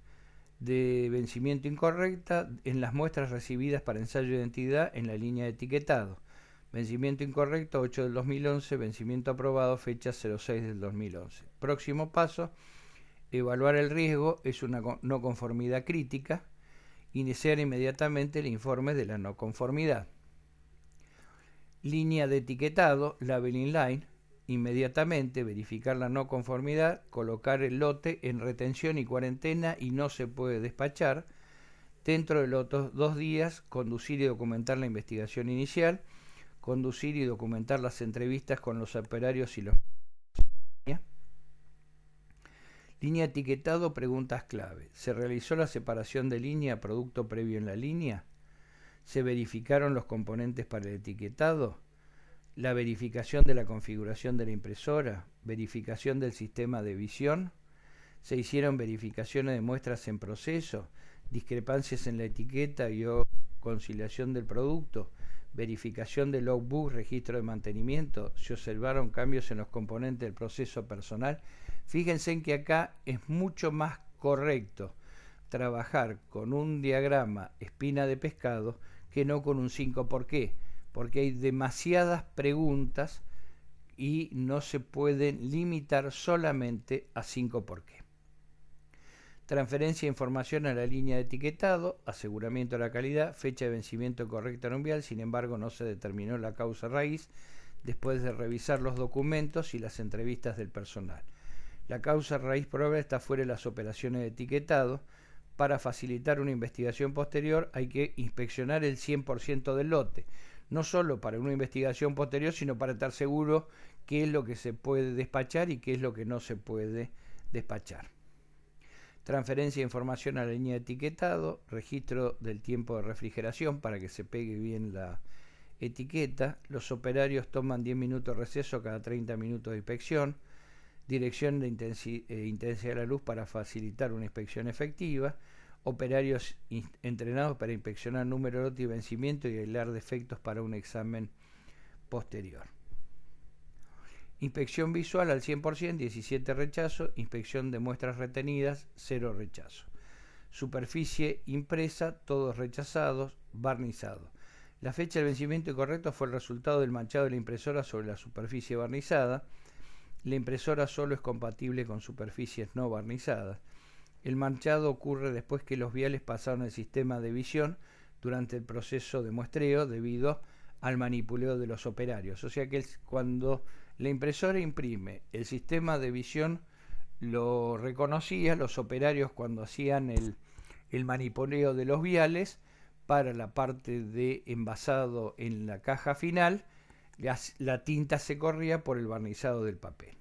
de vencimiento incorrecta en las muestras recibidas para ensayo de identidad en la línea de etiquetado. Vencimiento incorrecto 8 del 2011, vencimiento aprobado fecha 06 del 2011. Próximo paso, evaluar el riesgo, es una no conformidad crítica. Iniciar inmediatamente el informe de la no conformidad. Línea de etiquetado, labeling line, inmediatamente verificar la no conformidad, colocar el lote en retención y cuarentena y no se puede despachar. Dentro de los 2 días, conducir y documentar la investigación inicial, conducir y documentar las entrevistas con los operarios y los... Línea etiquetado, preguntas clave. ¿Se realizó la separación de línea producto previo en la línea? ¿Se verificaron los componentes para el etiquetado? La verificación de la configuración de la impresora, verificación del sistema de visión, se hicieron verificaciones de muestras en proceso, discrepancias en la etiqueta y o conciliación del producto, verificación del logbook, registro de mantenimiento, se observaron cambios en los componentes del proceso personal. Fíjense en que acá es mucho más correcto trabajar con un diagrama espina de pescado que no con un 5 por qué. Porque hay demasiadas preguntas y no se pueden limitar solamente a 5 por qué. Transferencia de información a la línea de etiquetado, aseguramiento de la calidad, fecha de vencimiento correcta en envial, sin embargo no se determinó la causa raíz después de revisar los documentos y las entrevistas del personal. La causa raíz probable está fuera de las operaciones de etiquetado. Para facilitar una investigación posterior hay que inspeccionar el 100% del lote. No solo para una investigación posterior, sino para estar seguro qué es lo que se puede despachar y qué es lo que no se puede despachar. Transferencia de información a la línea de etiquetado, registro del tiempo de refrigeración para que se pegue bien la etiqueta. Los operarios toman 10 minutos de receso cada 30 minutos de inspección. Dirección de intensidad de la luz para facilitar una inspección efectiva. Operarios entrenados para inspeccionar número, lote y vencimiento y aislar defectos para un examen posterior. Inspección visual al 100%, 17 rechazos. Inspección de muestras retenidas, 0 rechazos. Superficie impresa, todos rechazados, barnizado. La fecha de vencimiento incorrecto fue el resultado del manchado de la impresora sobre la superficie barnizada. La impresora solo es compatible con superficies no barnizadas. El manchado ocurre después que los viales pasaron el sistema de visión durante el proceso de muestreo debido al manipuleo de los operarios. O sea que cuando la impresora imprime, el sistema de visión lo reconocía, los operarios cuando hacían el manipuleo de los viales para la parte de envasado en la caja final, la tinta se corría por el barnizado del papel.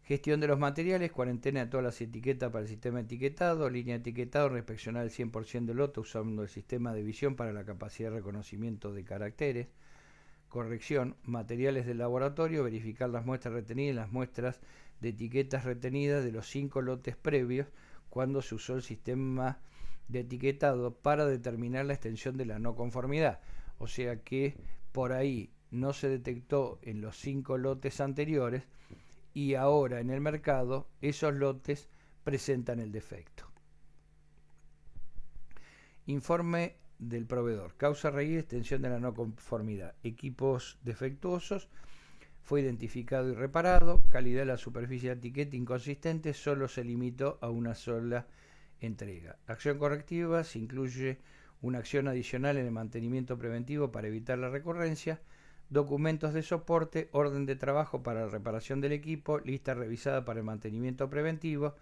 Gestión de los materiales, cuarentena de todas las etiquetas para el sistema etiquetado, línea de etiquetado, inspeccionar el 100% del lote usando el sistema de visión para la capacidad de reconocimiento de caracteres. Corrección, materiales del laboratorio, verificar las muestras retenidas y las muestras de etiquetas retenidas de los 5 lotes previos cuando se usó el sistema de etiquetado para determinar la extensión de la no conformidad. O sea que por ahí no se detectó en los 5 lotes anteriores y ahora en el mercado esos lotes presentan el defecto. Informe del proveedor. Causa raíz, extensión de la no conformidad. Equipos defectuosos. Fue identificado y reparado. Calidad de la superficie de etiqueta inconsistente. Solo se limitó a una sola entrega. Acción correctiva. Se incluye una acción adicional en el mantenimiento preventivo para evitar la recurrencia. Documentos de soporte. Orden de trabajo para la reparación del equipo. Lista revisada para el mantenimiento preventivo.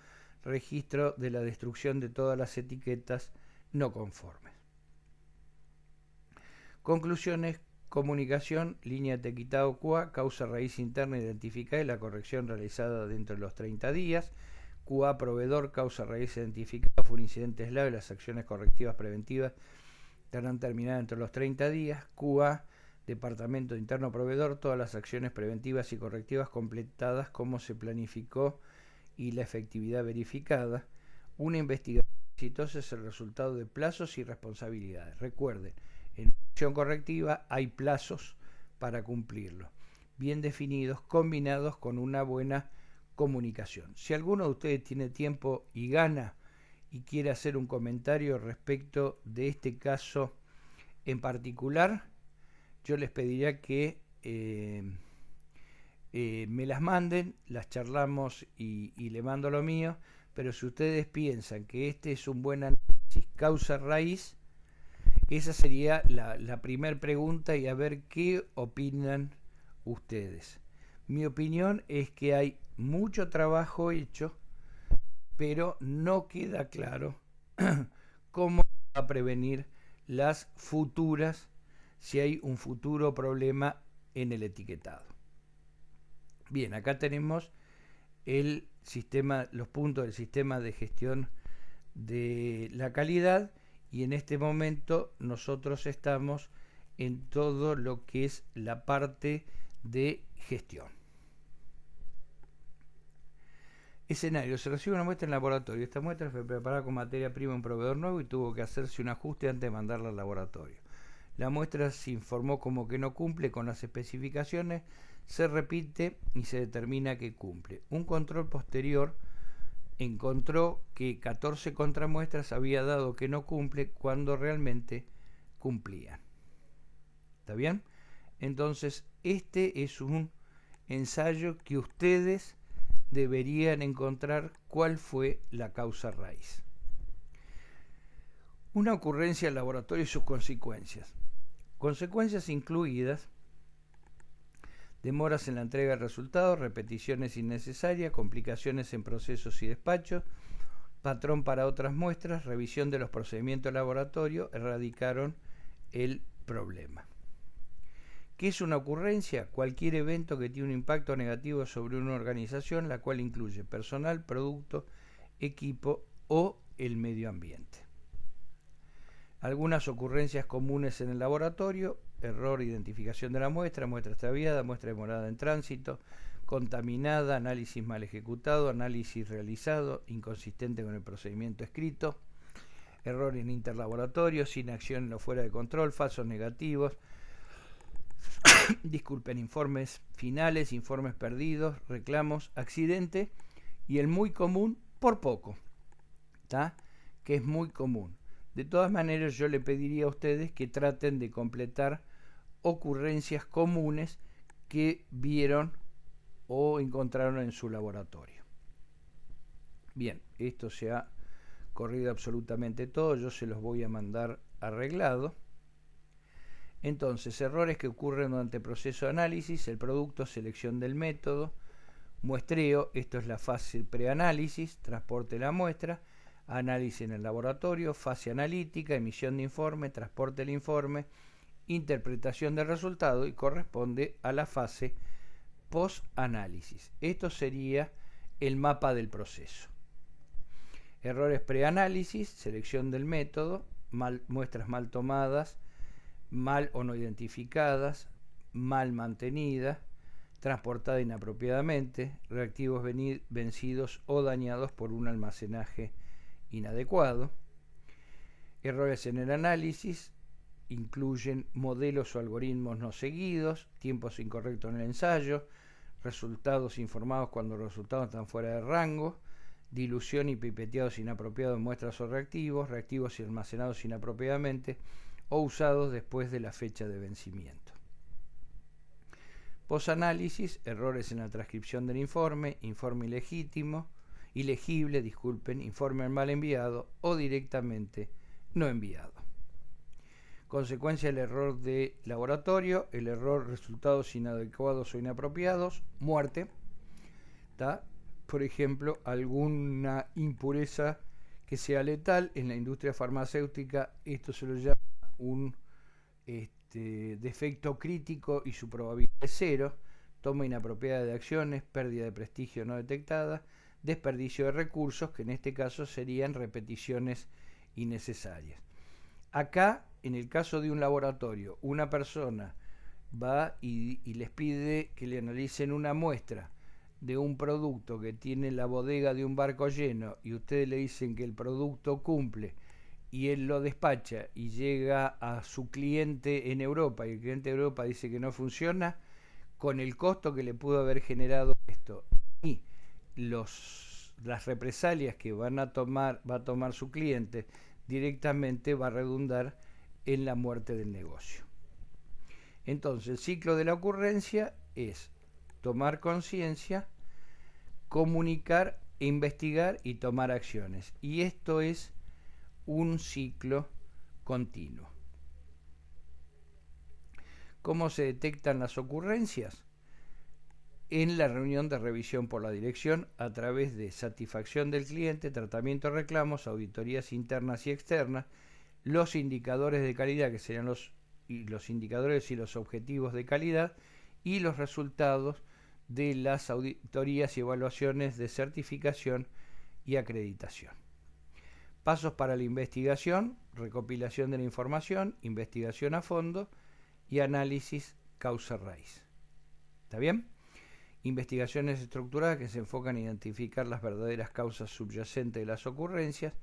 Registro de la destrucción de todas las etiquetas no conformes. Conclusiones, comunicación, línea de etiquetado QA, causa raíz interna identificada y la corrección realizada dentro de los 30 días. QA proveedor, causa raíz identificada, fue un incidente slave, las acciones correctivas preventivas estarán terminadas entre los 30 días. QA, Departamento Interno Proveedor, todas las acciones preventivas y correctivas completadas como se planificó y la efectividad verificada. Una investigación exitosa es el resultado de plazos y responsabilidades. Recuerden, en una acción correctiva hay plazos para cumplirlo, bien definidos, combinados con una buena comunicación. Si alguno de ustedes tiene tiempo y gana y quiere hacer un comentario respecto de este caso en particular, yo les pediría que me las manden, las charlamos y le mando lo mío, pero si ustedes piensan que este es un buen análisis causa-raíz, esa sería la primera pregunta y a ver qué opinan ustedes. Mi opinión es que hay mucho trabajo hecho, pero no queda claro cómo va a prevenir las futuras, si hay un futuro problema en el etiquetado. Bien, acá tenemos el sistema, los puntos del sistema de gestión de la calidad, y en este momento nosotros estamos en todo lo que es la parte de gestión. Escenario: se recibe una muestra en laboratorio. Esta muestra fue preparada con materia prima en un proveedor nuevo y tuvo que hacerse un ajuste antes de mandarla al laboratorio. La muestra se informó como que no cumple con las especificaciones, se repite y se determina que cumple. Un control posterior encontró que 14 contramuestras había dado que no cumple cuando realmente cumplían. ¿Está bien? Entonces, este es un ensayo que ustedes deberían encontrar cuál fue la causa raíz. Una ocurrencia en laboratorio y sus consecuencias. Consecuencias incluidas: demoras en la entrega de resultados, repeticiones innecesarias, complicaciones en procesos y despachos, patrón para otras muestras, revisión de los procedimientos de laboratorio, erradicaron el problema. ¿Qué es una ocurrencia? Cualquier evento que tiene un impacto negativo sobre una organización, la cual incluye personal, producto, equipo o el medio ambiente. Algunas ocurrencias comunes en el laboratorio: error, identificación de la muestra, muestra extraviada, muestra demorada en tránsito, contaminada, análisis mal ejecutado, análisis realizado, inconsistente con el procedimiento escrito, error en interlaboratorio, sin acción en lo fuera de control, falsos negativos, disculpen, informes finales, informes perdidos, reclamos, accidente y el muy común, por poco, ¿tá? Que es muy común. De todas maneras, yo le pediría a ustedes que traten de completar ocurrencias comunes que vieron o encontraron en su laboratorio. Bien, esto se ha corrido absolutamente todo, yo se los voy a mandar arreglado. Entonces, errores que ocurren durante el proceso de análisis: el producto, selección del método, muestreo, esto es la fase preanálisis, transporte de la muestra, análisis en el laboratorio, fase analítica, emisión de informe, transporte del informe, interpretación del resultado, y corresponde a la fase post-análisis. Esto sería el mapa del proceso. Errores preanálisis: selección del método, muestras mal tomadas, mal o no identificadas, mal mantenidas, transportada inapropiadamente, reactivos vencidos o dañados por un almacenaje inadecuado. Errores en el análisis incluyen modelos o algoritmos no seguidos, tiempos incorrectos en el ensayo, resultados informados cuando los resultados están fuera de rango, dilución y pipeteados inapropiados en muestras o reactivos, reactivos y almacenados inapropiadamente o usados después de la fecha de vencimiento. Posanálisis: errores en la transcripción del informe, informe ilegible, informe mal enviado o directamente no enviado. Consecuencia del error de laboratorio: el error, resultados inadecuados o inapropiados, muerte. ¿Tá? Por ejemplo, alguna impureza que sea letal en la industria farmacéutica, esto se lo llama un defecto crítico y su probabilidad es 0, toma inapropiada de acciones, pérdida de prestigio no detectada, desperdicio de recursos, que en este caso serían repeticiones innecesarias. Acá en el caso de un laboratorio, una persona va y les pide que le analicen una muestra de un producto que tiene la bodega de un barco lleno y ustedes le dicen que el producto cumple y él lo despacha y llega a su cliente en Europa y el cliente de Europa dice que no funciona, con el costo que le pudo haber generado esto y las represalias que va a tomar su cliente, directamente va a redundar en la muerte del negocio. Entonces, el ciclo de la ocurrencia es tomar conciencia, comunicar, investigar y tomar acciones. Y esto es un ciclo continuo. ¿Cómo se detectan las ocurrencias? En la reunión de revisión por la dirección a través de satisfacción del cliente, tratamiento de reclamos, auditorías internas y externas, los indicadores de calidad, que serían los indicadores y los objetivos de calidad, y los resultados de las auditorías y evaluaciones de certificación y acreditación. Pasos para la investigación: recopilación de la información, investigación a fondo y análisis causa raíz. ¿Está bien? Investigaciones estructuradas que se enfocan en identificar las verdaderas causas subyacentes de las ocurrencias.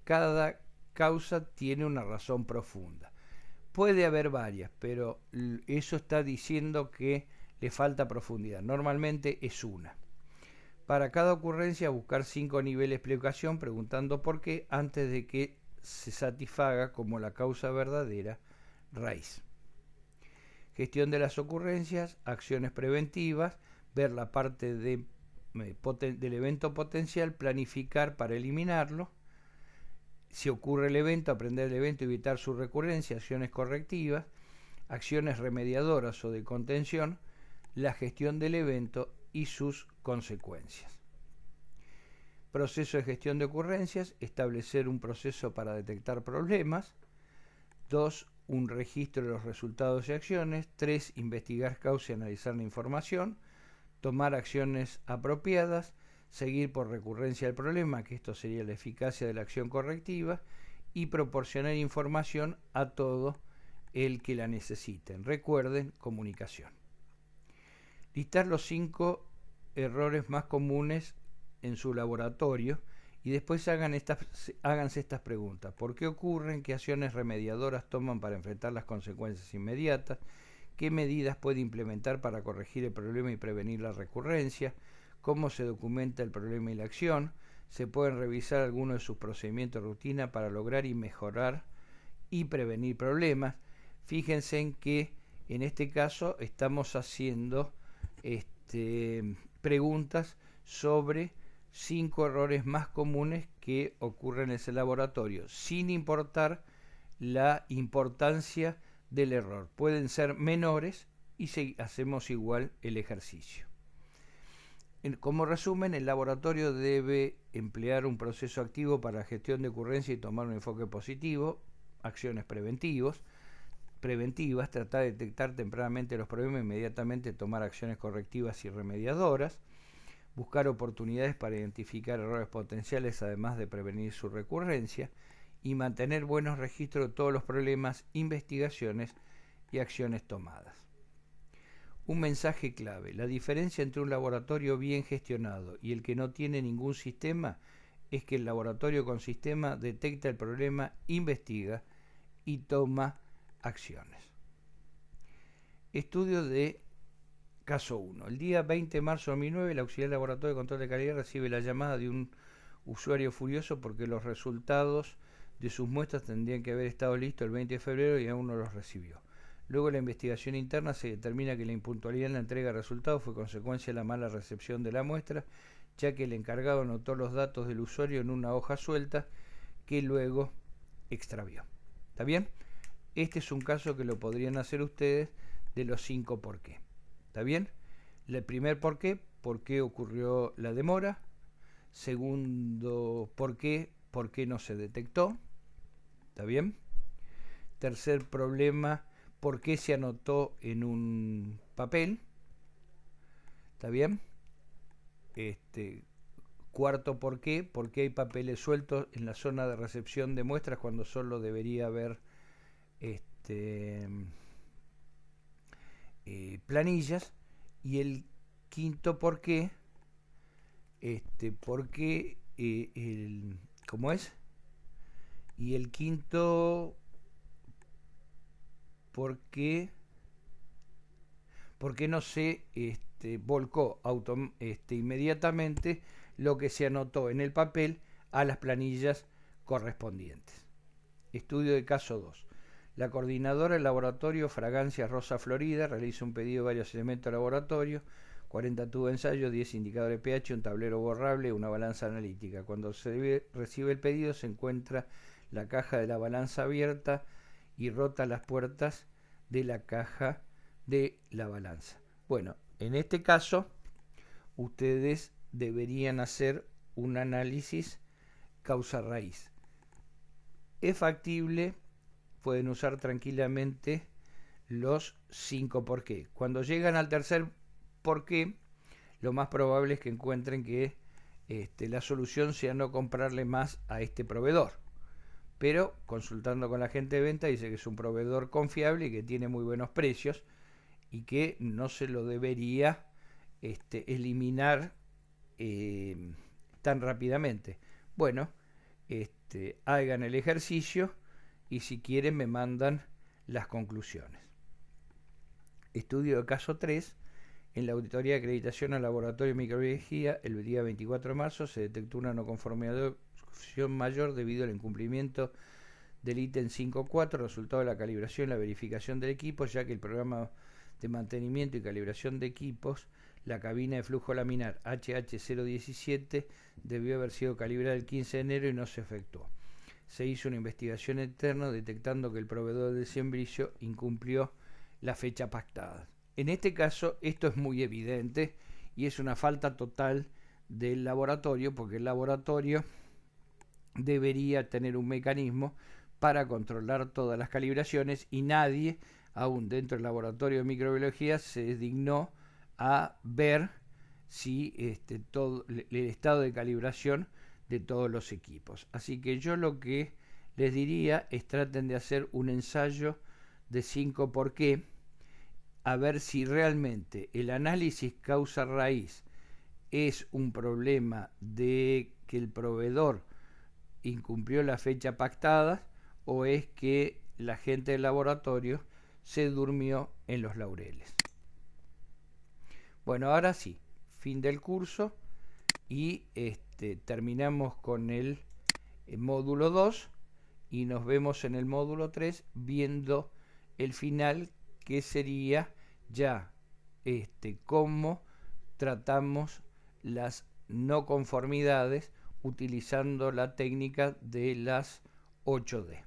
Cada causa tiene una razón profunda. Puede haber varias, pero eso está diciendo que le falta profundidad. Normalmente es una. Para cada ocurrencia, buscar 5 niveles de explicación preguntando por qué antes de que se satisfaga como la causa verdadera raíz. Gestión de las ocurrencias, acciones preventivas, ver la parte del evento potencial, planificar para eliminarlo. Si ocurre el evento, aprender el evento, evitar su recurrencia, acciones correctivas, acciones remediadoras o de contención, la gestión del evento y sus consecuencias. Proceso de gestión de ocurrencias: establecer un proceso para detectar problemas. 2. Un registro de los resultados y acciones. 3. Investigar causa y analizar la información. Tomar acciones apropiadas. Seguir por recurrencia del problema, que esto sería la eficacia de la acción correctiva. Y proporcionar información a todo el que la necesiten. Recuerden, comunicación. Listar los 5 errores más comunes en su laboratorio y después háganse estas preguntas. ¿Por qué ocurren? ¿Qué acciones remediadoras toman para enfrentar las consecuencias inmediatas? ¿Qué medidas puede implementar para corregir el problema y prevenir la recurrencia? ¿Cómo se documenta el problema y la acción? ¿Se pueden revisar algunos de sus procedimientos de rutina para lograr y mejorar y prevenir problemas? Fíjense en que en este caso estamos haciendo preguntas sobre 5 errores más comunes que ocurren en ese laboratorio, sin importar la importancia del error. Pueden ser menores y hacemos igual el ejercicio. Como resumen, el laboratorio debe emplear un proceso activo para la gestión de ocurrencia y tomar un enfoque positivo, acciones preventivas, tratar de detectar tempranamente los problemas e inmediatamente tomar acciones correctivas y remediadoras, buscar oportunidades para identificar errores potenciales además de prevenir su recurrencia y mantener buenos registros de todos los problemas, investigaciones y acciones tomadas. Un mensaje clave: la diferencia entre un laboratorio bien gestionado y el que no tiene ningún sistema es que el laboratorio con sistema detecta el problema, investiga y toma acciones. Estudio de caso 1. El día 20 de marzo de 2009, el auxiliar del laboratorio de control de calidad recibe la llamada de un usuario furioso porque los resultados de sus muestras tendrían que haber estado listos el 20 de febrero y aún no los recibió. Luego de la investigación interna se determina que la impuntualidad en la entrega de resultados fue consecuencia de la mala recepción de la muestra, ya que el encargado anotó los datos del usuario en una hoja suelta que luego extravió. ¿Está bien? Este es un caso que lo podrían hacer ustedes de los 5 por qué. ¿Está bien? El primer por qué ocurrió la demora. Segundo por qué no se detectó. ¿Está bien? Tercer problema, por qué se anotó en un papel. ¿Está bien? Cuarto por qué hay papeles sueltos en la zona de recepción de muestras cuando solo debería haber planillas, y el quinto por qué, porque ¿cómo es? Y el quinto por qué no se volcó inmediatamente lo que se anotó en el papel a las planillas correspondientes. Estudio de caso 2. La coordinadora del laboratorio Fragancia Rosa Florida realiza un pedido de varios elementos de laboratorio: 40 tubos de ensayo, 10 indicadores pH, un tablero borrable, una balanza analítica. Cuando se recibe el pedido, se encuentra la caja de la balanza abierta y rota las puertas de la caja de la balanza. Bueno, en este caso, ustedes deberían hacer un análisis causa-raíz. Es factible, pueden usar tranquilamente los 5 por qué. Cuando llegan al tercer por qué, lo más probable es que encuentren que la solución sea no comprarle más a este proveedor. Pero consultando con la gente de venta, dice que es un proveedor confiable y que tiene muy buenos precios y que no se lo debería eliminar tan rápidamente. Bueno, hagan el ejercicio y si quieren me mandan las conclusiones. Estudio de caso 3. En la auditoría de acreditación al laboratorio de microbiología, el día 24 de marzo se detectó una no conformidad de opción mayor debido al incumplimiento del ítem 5.4, resultado de la calibración y la verificación del equipo, ya que el programa de mantenimiento y calibración de equipos, la cabina de flujo laminar HH017, debió haber sido calibrada el 15 de enero y no se efectuó. Se hizo una investigación interna detectando que el proveedor de sembricio incumplió la fecha pactada. En este caso, esto es muy evidente y es una falta total del laboratorio, porque el laboratorio debería tener un mecanismo para controlar todas las calibraciones y nadie, aún dentro del laboratorio de microbiología, se dignó a ver si todo el estado de calibración de todos los equipos. Así que yo lo que les diría es traten de hacer un ensayo de 5 por qué, a ver si realmente el análisis causa-raíz es un problema de que el proveedor incumplió la fecha pactada o es que la gente del laboratorio se durmió en los laureles. Bueno, ahora sí, fin del curso y terminamos con el módulo 2 y nos vemos en el módulo 3 viendo el final, que sería ya cómo tratamos las no conformidades utilizando la técnica de las 8D.